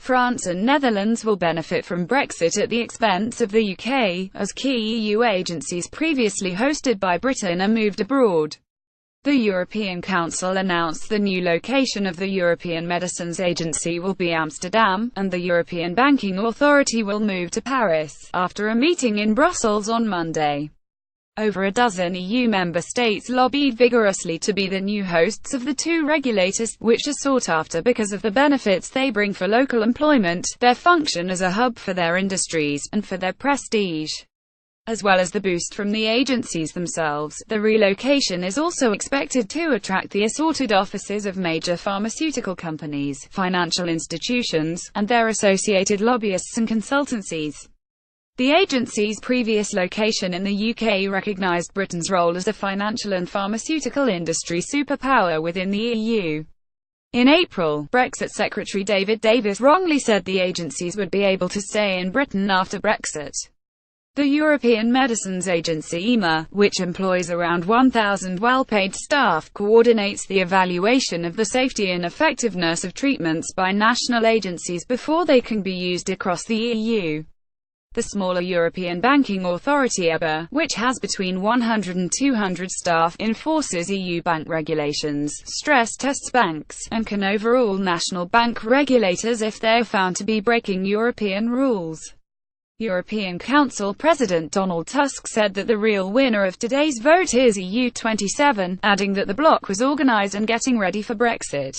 France and Netherlands will benefit from Brexit at the expense of the UK, as key EU agencies previously hosted by Britain are moved abroad. The European Council announced the new location of the European Medicines Agency will be Amsterdam, and the European Banking Authority will move to Paris, after a meeting in Brussels on Monday. Over a dozen EU member states lobbied vigorously to be the new hosts of the two regulators, which are sought after because of the benefits they bring for local employment, their function as a hub for their industries, and for their prestige. As well as the boost from the agencies themselves, the relocation is also expected to attract the assorted offices of major pharmaceutical companies, financial institutions, and their associated lobbyists and consultancies. The agency's previous location in the UK recognised Britain's role as a financial and pharmaceutical industry superpower within the EU. In April, Brexit Secretary David Davis wrongly said the agencies would be able to stay in Britain after Brexit. The European Medicines Agency (EMA), which employs around 1,000 well-paid staff, coordinates the evaluation of the safety and effectiveness of treatments by national agencies before they can be used across the EU. The smaller European Banking Authority (EBA), which has between 100 and 200 staff, enforces EU bank regulations, stress tests banks, and can overrule national bank regulators if they are found to be breaking European rules. European Council President Donald Tusk said that the real winner of today's vote is EU27, adding that the bloc was organised and getting ready for Brexit.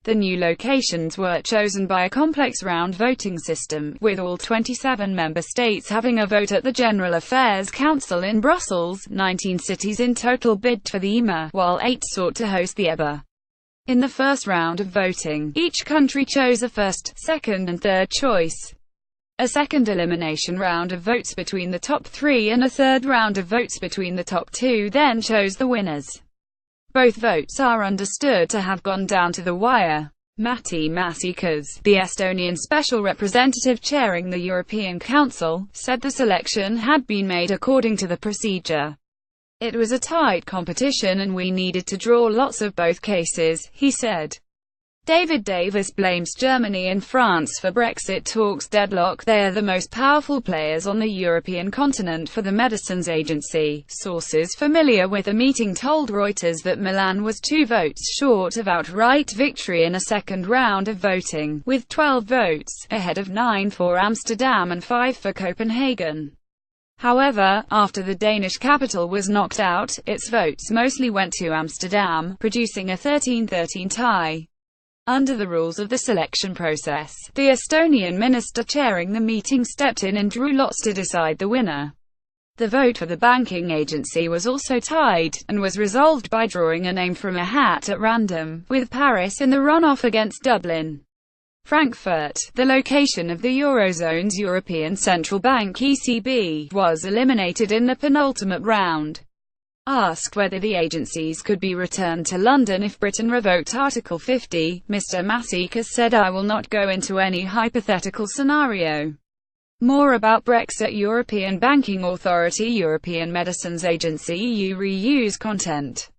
The new locations were chosen by a complex round voting system, with all 27 member states having a vote at the General Affairs Council in Brussels. 19 cities in total bid for the EMA, while 8 sought to host the EBA. In the first round of voting, each country chose a first, second and third choice. A second elimination round of votes between the top 3 and a third round of votes between the top 2 then chose the winners. Both votes are understood to have gone down to the wire. Matti Maasikas, the Estonian special representative chairing the European Council, said the selection had been made according to the procedure. It was a tight competition and we needed to draw lots of both cases, he said. David Davis blames Germany and France for Brexit talks deadlock. They are the most powerful players on the European continent for the Medicines Agency. Sources familiar with the meeting told Reuters that Milan was 2 votes short of outright victory in a second round of voting, with 12 votes, ahead of 9 for Amsterdam and 5 for Copenhagen. However, after the Danish capital was knocked out, its votes mostly went to Amsterdam, producing a 13-13 tie. Under the rules of the selection process, the Estonian minister chairing the meeting stepped in and drew lots to decide the winner. The vote for the banking agency was also tied, and was resolved by drawing a name from a hat at random, with Paris in the runoff against Dublin. Frankfurt, the location of the Eurozone's European Central Bank (ECB), was eliminated in the penultimate round. Asked whether the agencies could be returned to London if Britain revoked Article 50, Mr. Maasikas said, "I will not go into any hypothetical scenario." More about Brexit. European Banking Authority, European Medicines Agency, EU reuse content.